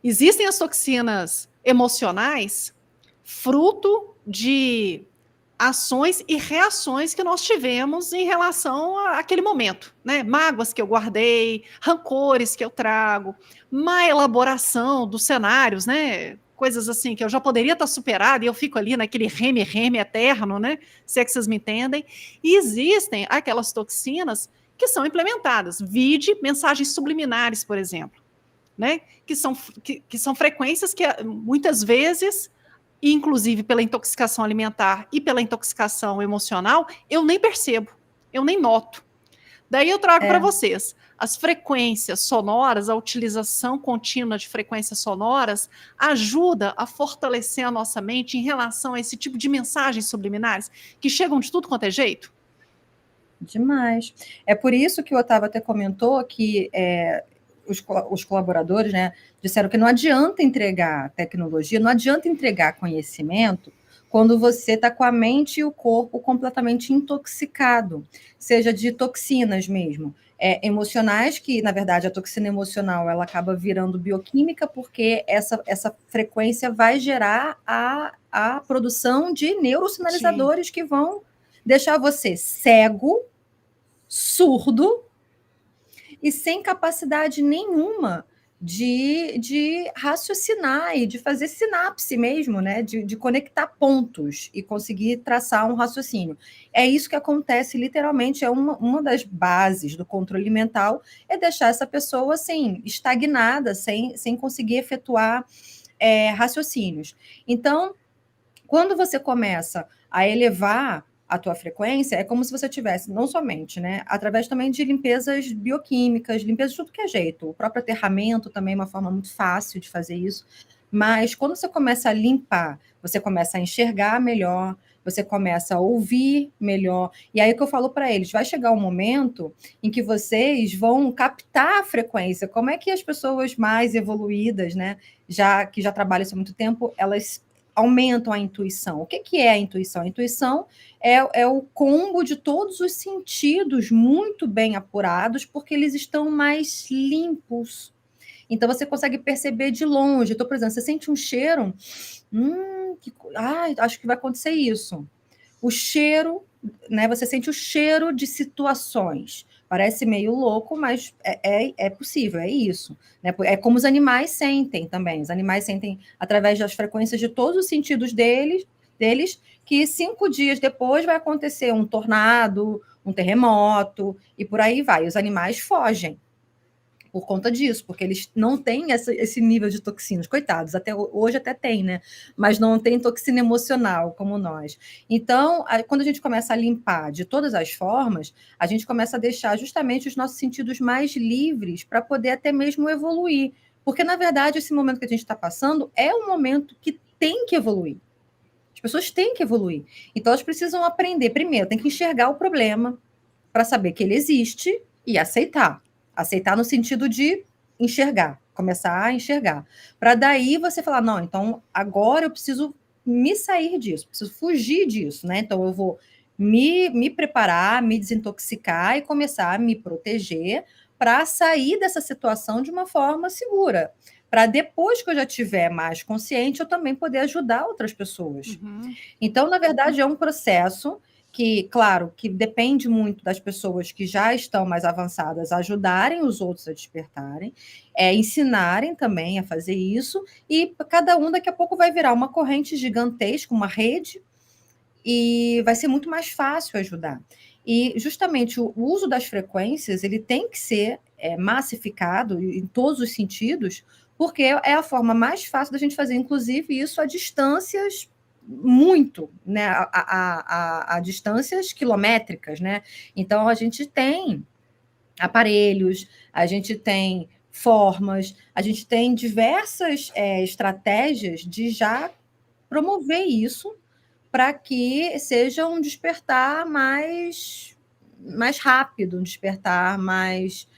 Existem as toxinas emocionais, fruto de ações e reações que nós tivemos em relação àquele momento, né? Mágoas que eu guardei, rancores que eu trago, má elaboração dos cenários, né? Coisas assim que eu já poderia estar superada e eu fico ali naquele reme-reme eterno, né? Se é que vocês me entendem. E existem aquelas toxinas que são implementadas, vide mensagens subliminares, por exemplo, né? Que são frequências que muitas vezes, inclusive pela intoxicação alimentar e pela intoxicação emocional, eu nem percebo, eu nem noto. Daí eu trago para vocês as frequências sonoras, a utilização contínua de frequências sonoras ajuda a fortalecer a nossa mente em relação a esse tipo de mensagens subliminares que chegam de tudo quanto é jeito. Demais. É por isso que o Otávio até comentou que os colaboradores, né, disseram que não adianta entregar tecnologia, não adianta entregar conhecimento quando você está com a mente e o corpo completamente intoxicado, seja de toxinas mesmo, emocionais, que na verdade a toxina emocional ela acaba virando bioquímica, porque essa frequência vai gerar a produção de neurosinalizadores que vão deixar você cego, surdo e sem capacidade nenhuma de raciocinar e de fazer sinapse mesmo, né? De conectar pontos e conseguir traçar um raciocínio. É isso que acontece, literalmente, é uma das bases do controle mental, é deixar essa pessoa assim, estagnada, sem conseguir efetuar raciocínios. Então, quando você começa a elevar a tua frequência, é como se você tivesse, não somente, né, através também de limpezas bioquímicas, limpeza de tudo que é jeito, o próprio aterramento também é uma forma muito fácil de fazer isso, mas quando você começa a limpar, você começa a enxergar melhor, você começa a ouvir melhor, e aí o que eu falo para eles, vai chegar um momento em que vocês vão captar a frequência, como é que as pessoas mais evoluídas, né, que já trabalham isso há muito tempo, elas aumentam a intuição. O que é a intuição? A intuição é o combo de todos os sentidos muito bem apurados, porque eles estão mais limpos. Então, você consegue perceber de longe. Então, por exemplo, você sente um cheiro, acho que vai acontecer isso. O cheiro, né? Você sente o cheiro de situações. Parece meio louco, mas é possível, é isso. Né? É como os animais sentem também. Os animais sentem através das frequências de todos os sentidos deles, que 5 dias depois vai acontecer um tornado, um terremoto, e por aí vai. Os animais fogem por conta disso, porque eles não têm esse nível de toxinas, coitados, hoje até tem, né? Mas não tem toxina emocional como nós. Então, quando a gente começa a limpar de todas as formas, a gente começa a deixar justamente os nossos sentidos mais livres para poder até mesmo evoluir. Porque, na verdade, esse momento que a gente está passando é um momento que tem que evoluir. As pessoas têm que evoluir. Então, elas precisam aprender. Primeiro, tem que enxergar o problema para saber que ele existe e aceitar. Aceitar no sentido de enxergar, começar a enxergar. Para daí você falar, não, então agora eu preciso me sair disso, preciso fugir disso, né? Então eu vou me preparar, me desintoxicar e começar a me proteger para sair dessa situação de uma forma segura. Para depois que eu já tiver mais consciente, eu também poder ajudar outras pessoas. Então, na verdade, é um processo que, claro, que depende muito das pessoas que já estão mais avançadas ajudarem os outros a despertarem, ensinarem também a fazer isso, e cada um daqui a pouco vai virar uma corrente gigantesca, uma rede, e vai ser muito mais fácil ajudar. E justamente o uso das frequências ele tem que ser massificado em todos os sentidos, porque é a forma mais fácil da gente fazer, inclusive, isso a distâncias muito, né? A distâncias quilométricas, né? Então a gente tem aparelhos, a gente tem formas, a gente tem diversas estratégias de já promover isso para que seja um despertar mais rápido, um despertar mais,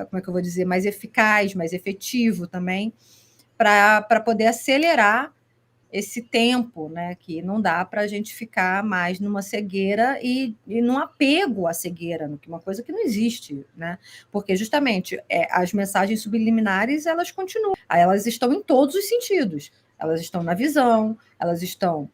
como é que eu vou dizer, mais eficaz, mais efetivo também, para poder acelerar esse tempo, né? Que não dá para a gente ficar mais numa cegueira e num apego à cegueira, uma coisa que não existe, né? Porque justamente as mensagens subliminares elas continuam, elas estão em todos os sentidos, elas estão na visão, elas estão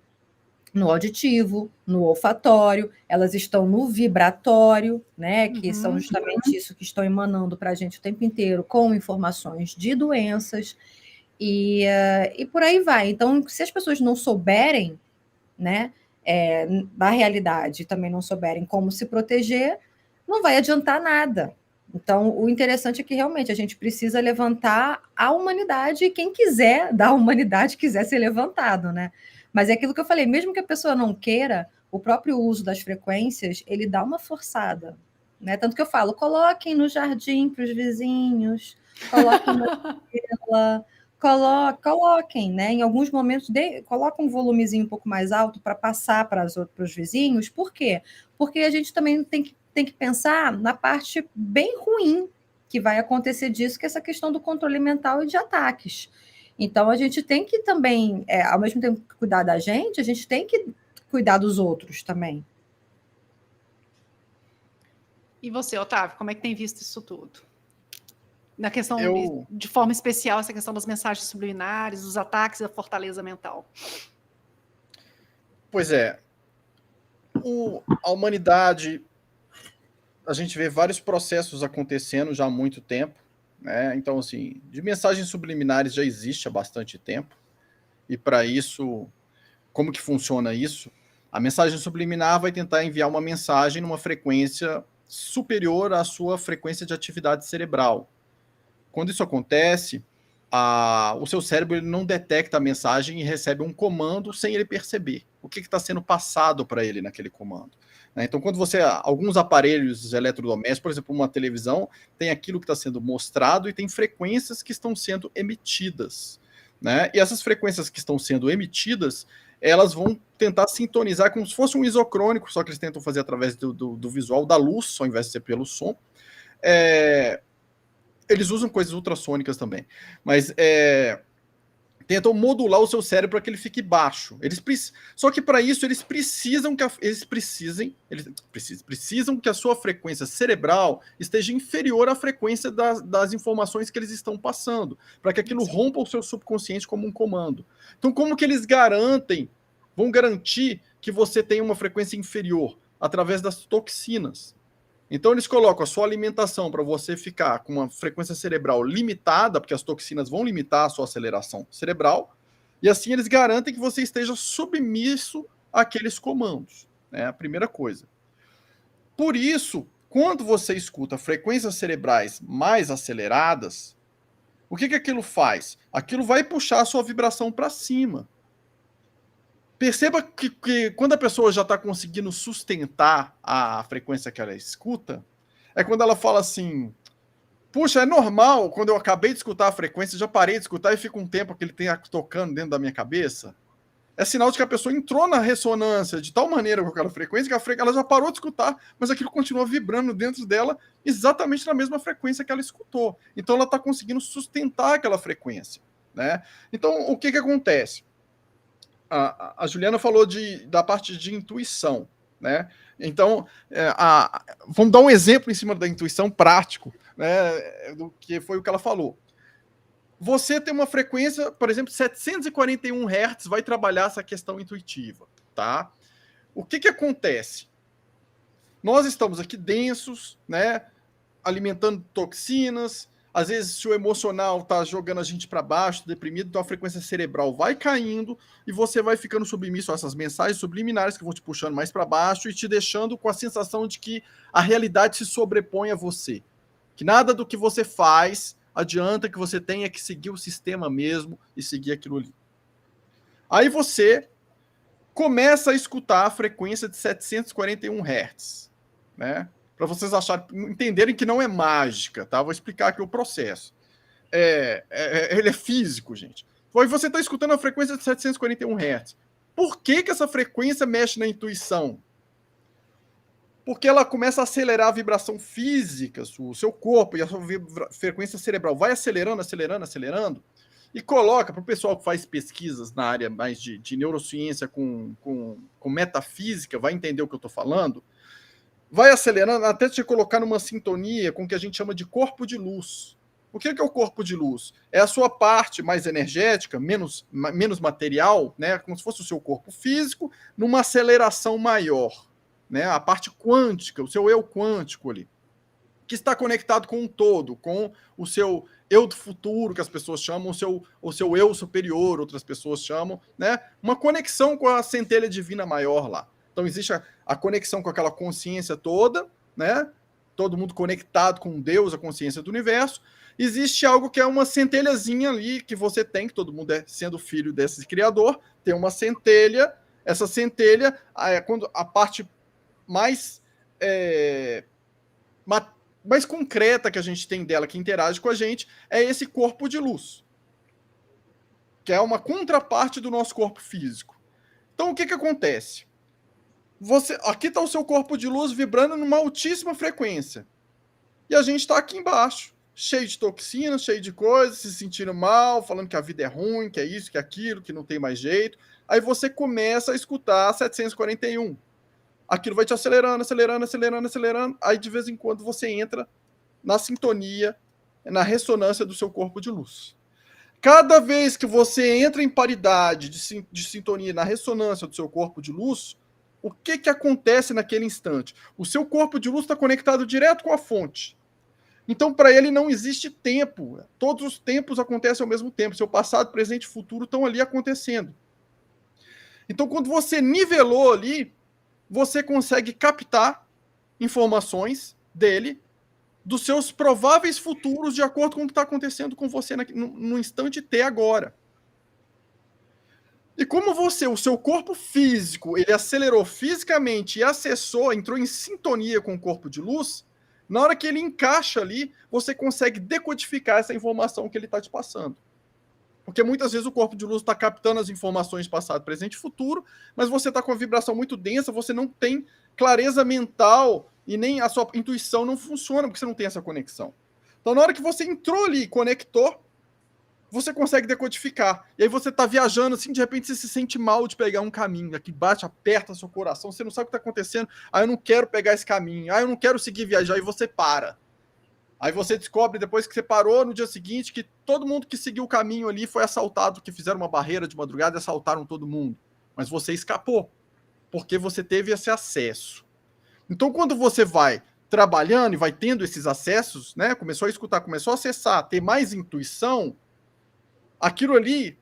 no auditivo, no olfatório, elas estão no vibratório, né? Que são justamente isso que estão emanando para a gente o tempo inteiro com informações de doenças. E por aí vai. Então, se as pessoas não souberem, né, da realidade, também não souberem como se proteger, não vai adiantar nada. Então, o interessante é que realmente a gente precisa levantar a humanidade e quem quiser da humanidade quiser ser levantado, né? Mas é aquilo que eu falei, mesmo que a pessoa não queira, o próprio uso das frequências, ele dá uma forçada, né? Tanto que eu falo, coloquem no jardim para os vizinhos, coloquem na tela, coloquem, né? Em alguns momentos, coloca um volumezinho um pouco mais alto para passar para os vizinhos. Por quê? Porque a gente também tem que pensar na parte bem ruim que vai acontecer disso, que é essa questão do controle mental e de ataques. Então, a gente tem que também, ao mesmo tempo que cuidar da gente, a gente tem que cuidar dos outros também. E você, Otávio, como é que tem visto isso tudo? Na questão, de forma especial, essa questão das mensagens subliminares, dos ataques e da fortaleza mental. Pois é. A humanidade, a gente vê vários processos acontecendo já há muito tempo, né? Então, assim, de mensagens subliminares já existe há bastante tempo. E para isso, como que funciona isso? A mensagem subliminar vai tentar enviar uma mensagem numa frequência superior à sua frequência de atividade cerebral. Quando isso acontece, o seu cérebro ele não detecta a mensagem e recebe um comando sem ele perceber o que está sendo passado para ele naquele comando. Então, quando alguns aparelhos eletrodomésticos, por exemplo, uma televisão, tem aquilo que está sendo mostrado e tem frequências que estão sendo emitidas. Né? E essas frequências que estão sendo emitidas, elas vão tentar sintonizar como se fosse um isocrônico, só que eles tentam fazer através do visual da luz, ao invés de ser pelo som. Eles usam coisas ultrassônicas também, mas tentam modular o seu cérebro para que ele fique baixo. Só que para isso eles precisam que a sua frequência cerebral esteja inferior à frequência das informações que eles estão passando, para que aquilo rompa o seu subconsciente como um comando. Então, como que eles vão garantir que você tenha uma frequência inferior? Através das toxinas. Então, eles colocam a sua alimentação para você ficar com uma frequência cerebral limitada, porque as toxinas vão limitar a sua aceleração cerebral, e assim eles garantem que você esteja submisso àqueles comandos. É a primeira coisa. Por isso, quando você escuta frequências cerebrais mais aceleradas, o que aquilo faz? Aquilo vai puxar a sua vibração para cima. Perceba que quando a pessoa já está conseguindo sustentar a frequência que ela escuta, é quando ela fala assim, puxa, é normal, quando eu acabei de escutar a frequência, já parei de escutar e fica um tempo que ele tem tocando dentro da minha cabeça. É sinal de que a pessoa entrou na ressonância de tal maneira com aquela frequência que ela já parou de escutar, mas aquilo continua vibrando dentro dela exatamente na mesma frequência que ela escutou. Então ela está conseguindo sustentar aquela frequência. Né? Então o que acontece? A Juliana falou da parte de intuição, né? Então, vamos dar um exemplo em cima da intuição prático, né? Do que foi o que ela falou. Você tem uma frequência, por exemplo, 741 Hz, vai trabalhar essa questão intuitiva, tá? O que acontece? Nós estamos aqui densos, né? Alimentando toxinas. Às vezes, se o emocional está jogando a gente para baixo, deprimido, então a frequência cerebral vai caindo e você vai ficando submisso a essas mensagens subliminares que vão te puxando mais para baixo e te deixando com a sensação de que a realidade se sobrepõe a você. Que nada do que você faz adianta, que você tenha que seguir o sistema mesmo e seguir aquilo ali. Aí você começa a escutar a frequência de 741 Hz, né? Para vocês entenderem que não é mágica, tá? Vou explicar aqui o processo. Ele é físico, gente. Aí você está escutando a frequência de 741 Hz. Por que essa frequência mexe na intuição? Porque ela começa a acelerar a vibração física, o seu corpo e a sua frequência cerebral vai acelerando, acelerando, acelerando. e coloca para o pessoal que faz pesquisas na área mais de neurociência com metafísica, vai entender o que eu estou falando, vai acelerando até te colocar numa sintonia com o que a gente chama de corpo de luz. O que é o corpo de luz? É a sua parte mais energética, menos material, né? Como se fosse o seu corpo físico, numa aceleração maior, né? A parte quântica, o seu eu quântico ali, que está conectado com um todo, com o seu eu do futuro, que as pessoas chamam, o seu eu superior, outras pessoas chamam, né? Uma conexão com a centelha divina maior lá. Então existe a conexão com aquela consciência toda, né? Todo mundo conectado com Deus, a consciência do universo. Existe algo que é uma centelhazinha ali que você tem, que todo mundo sendo filho desse criador, tem uma centelha. Essa centelha é quando a parte mais concreta que a gente tem dela, que interage com a gente, é esse corpo de luz, que é uma contraparte do nosso corpo físico. Então, o que acontece? Aqui está o seu corpo de luz vibrando numa altíssima frequência. E a gente está aqui embaixo, cheio de toxinas, cheio de coisas, se sentindo mal, falando que a vida é ruim, que é isso, que é aquilo, que não tem mais jeito. Aí você começa a escutar 741. Aquilo vai te acelerando, acelerando, acelerando, acelerando. Aí, de vez em quando, você entra na sintonia, na ressonância do seu corpo de luz. Cada vez que você entra em paridade de sintonia, na ressonância do seu corpo de luz, o que acontece naquele instante? O seu corpo de luz está conectado direto com a fonte. Então, para ele não existe tempo. Todos os tempos acontecem ao mesmo tempo. Seu passado, presente e futuro estão ali acontecendo. Então, quando você nivelou ali, você consegue captar informações dele, dos seus prováveis futuros, de acordo com o que está acontecendo com você no instante T agora. E como o seu corpo físico, ele acelerou fisicamente e acessou, entrou em sintonia com o corpo de luz, na hora que ele encaixa ali, você consegue decodificar essa informação que ele está te passando. Porque muitas vezes o corpo de luz está captando as informações passado, presente e futuro, mas você está com a vibração muito densa, você não tem clareza mental e nem a sua intuição não funciona, porque você não tem essa conexão. Então, na hora que você entrou ali e conectou, você consegue decodificar. E aí você está viajando, assim, de repente você se sente mal de pegar um caminho, aqui bate, aperta seu coração, você não sabe o que está acontecendo, eu não quero pegar esse caminho, eu não quero seguir viajar, e você para. Aí você descobre, depois que você parou, no dia seguinte, que todo mundo que seguiu o caminho ali foi assaltado, que fizeram uma barreira de madrugada e assaltaram todo mundo. Mas você escapou, porque você teve esse acesso. Então, quando você vai trabalhando e vai tendo esses acessos, né, começou a escutar, começou a acessar, ter mais intuição, aquilo ali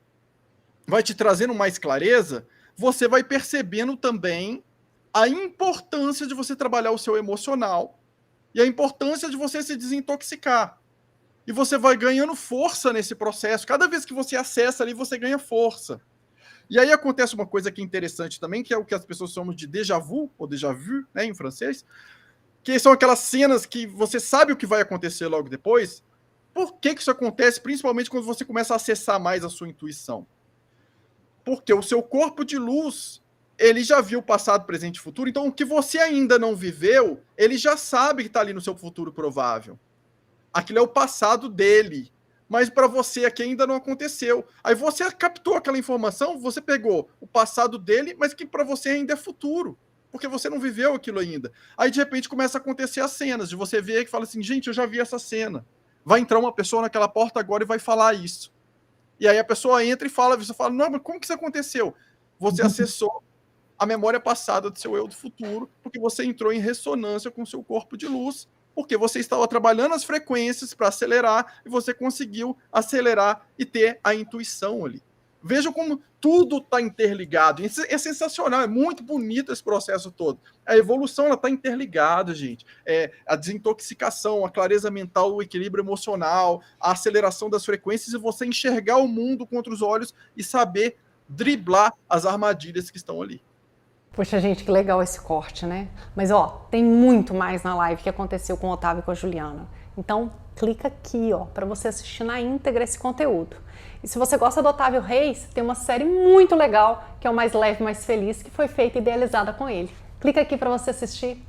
vai te trazendo mais clareza, você vai percebendo também a importância de você trabalhar o seu emocional e a importância de você se desintoxicar. E você vai ganhando força nesse processo. Cada vez que você acessa ali, você ganha força. E aí acontece uma coisa que é interessante também, que é o que as pessoas chamam de déjà vu, ou déjà vu, né, em francês, que são aquelas cenas que você sabe o que vai acontecer logo depois. Por que isso acontece? Principalmente quando você começa a acessar mais a sua intuição. Porque o seu corpo de luz, ele já viu o passado, presente e futuro, então o que você ainda não viveu, ele já sabe que está ali no seu futuro provável. Aquilo é o passado dele, mas para você aqui ainda não aconteceu. Aí você captou aquela informação, você pegou o passado dele, mas que para você ainda é futuro, porque você não viveu aquilo ainda. Aí de repente começa a acontecer as cenas, de você ver que fala assim, gente, eu já vi essa cena. Vai entrar uma pessoa naquela porta agora e vai falar isso. E aí a pessoa entra e fala, você fala, não, mas como que isso aconteceu? Você acessou a memória passada do seu eu do futuro, porque você entrou em ressonância com o seu corpo de luz, porque você estava trabalhando as frequências para acelerar e você conseguiu acelerar e ter a intuição ali. Veja como tudo está interligado. Isso é sensacional, é muito bonito esse processo todo. A evolução está interligada, gente. A desintoxicação, a clareza mental, o equilíbrio emocional, a aceleração das frequências e você enxergar o mundo com outros olhos e saber driblar as armadilhas que estão ali. Poxa, gente, que legal esse corte, né? Mas, ó, tem muito mais na live que aconteceu com o Otávio e com a Juliana. Então, clica aqui, ó, para você assistir na íntegra esse conteúdo. E se você gosta do Otávio Reis, tem uma série muito legal, que é o Mais Leve, Mais Feliz, que foi feita e idealizada com ele. Clica aqui para você assistir.